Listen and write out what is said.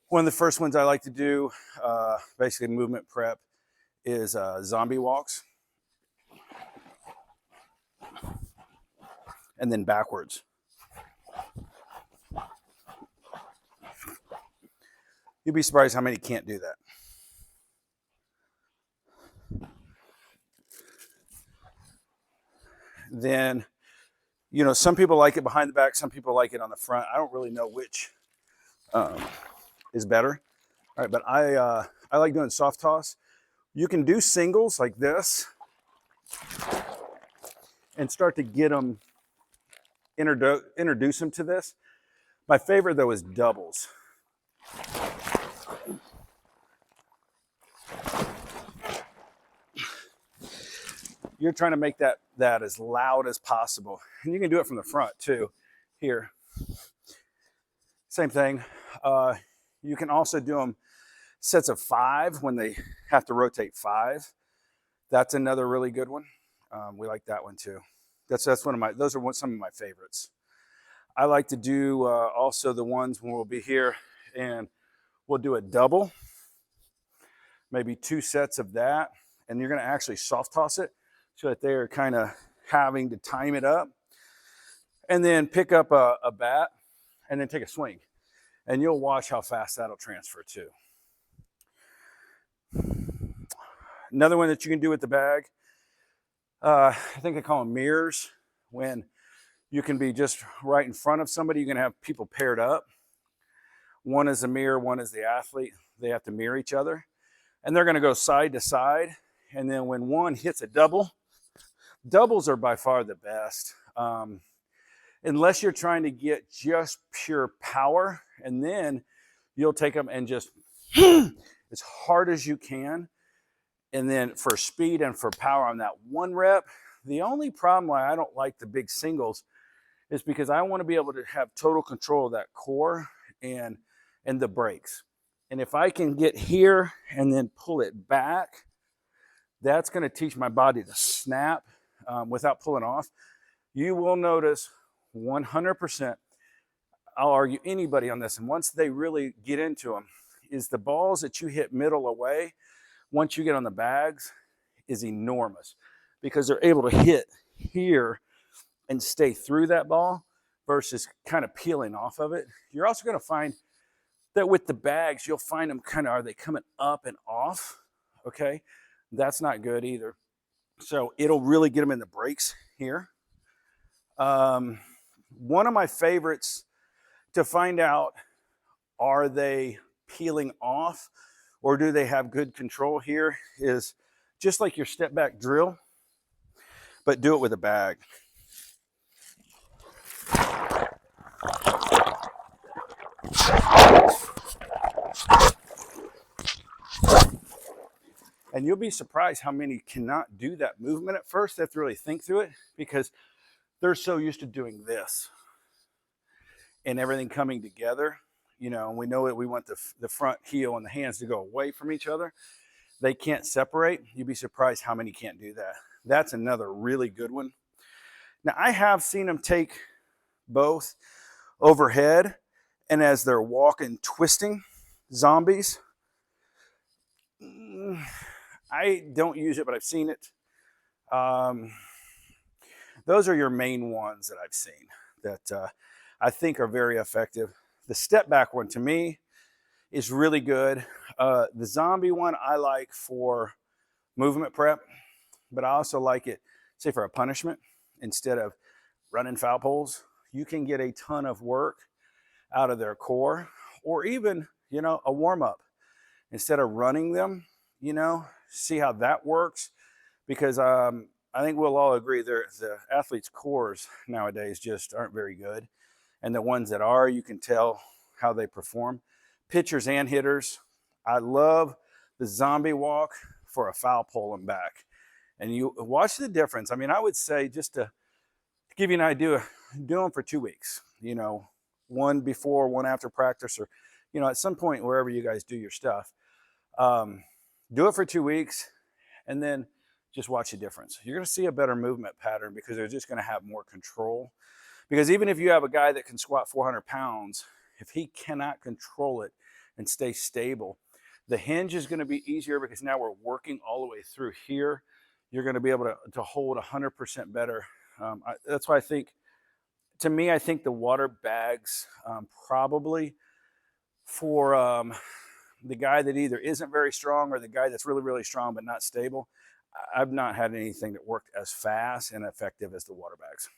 One of the first ones I like to do, basically movement prep, is zombie walks and then backwards. You'd be surprised how many can't do that. Then, some people like it behind the back, some people like it on the front. I don't really know which is better. All right, but I like doing soft toss. You can do singles like this and start to get them, introduce them to this. My favorite though is doubles. You're trying to make that as loud as possible. And you can do it from the front too, here. Same thing. You can also do them sets of 5 when they have to rotate 5. That's another really good one. We like that one too. That's one of my, those are some of my favorites. I like to do also the ones when we'll be here and we'll do a double, maybe 2 sets of that. And you're gonna actually soft toss it so that they're kind of having to time it up. And then pick up a bat and then take a swing. And you'll watch how fast that'll transfer too. Another one that you can do with the bag, I think they call them mirrors, when you can be just right in front of somebody. You can have people paired up. One is a mirror, one is the athlete. They have to mirror each other. And they're going to go side to side. And then when one hits a double, doubles are by far the best. Unless you're trying to get just pure power, and then you'll take them and just as hard as you can. And then for speed and for power on that 1 rep, the only problem why I don't like the big singles is because I want to be able to have total control of that core and the brakes. And if I can get here and then pull it back, that's going to teach my body to snap without pulling off. You will notice 100%, I'll argue anybody on this, and once they really get into them, is the balls that you hit middle away, once you get on the bags, is enormous because they're able to hit here and stay through that ball versus kind of peeling off of it. You're also going to find that with the bags, you'll find them kind of, are they coming up and off? Okay, that's not good either. So it'll really get them in the brakes here. One of my favorites to find out, are they peeling off or do they have good control here, is just like your step back drill, but do it with a bag. And you'll be surprised how many cannot do that movement at first. They have to really think through it because they're so used to doing this and everything coming together. We know that we want the front heel and the hands to go away from each other. They can't separate. You'd be surprised how many can't do that. That's another really good one. Now, I have seen them take both overhead, and as they're walking, twisting zombies. I don't use it, but I've seen it. Those are your main ones that I've seen that I think are very effective. The step back one to me is really good. The zombie one I like for movement prep, but I also like it, say, for a punishment. Instead of running foul poles, you can get a ton of work out of their core, or even, a warm up. Instead of running them, see how that works. Because I think we'll all agree the athletes' cores nowadays just aren't very good. And the ones that are, you can tell how they perform. Pitchers and hitters, I love the zombie walk for a foul pole and back. And you watch the difference. I mean, I would say, just to give you an idea, do them for 2 weeks. One before, one after practice, or, at some point wherever you guys do your stuff. Do it for 2 weeks and then just watch the difference. You're going to see a better movement pattern because they're just going to have more control. Because even if you have a guy that can squat 400 pounds, if he cannot control it and stay stable. The hinge is going to be easier because now we're working all the way through here. You're going to be able to hold 100% better. That's why I think, to me, I think the water bags probably for the guy that either isn't very strong or the guy that's really, really strong but not stable. I've not had anything that worked as fast and effective as the water bags.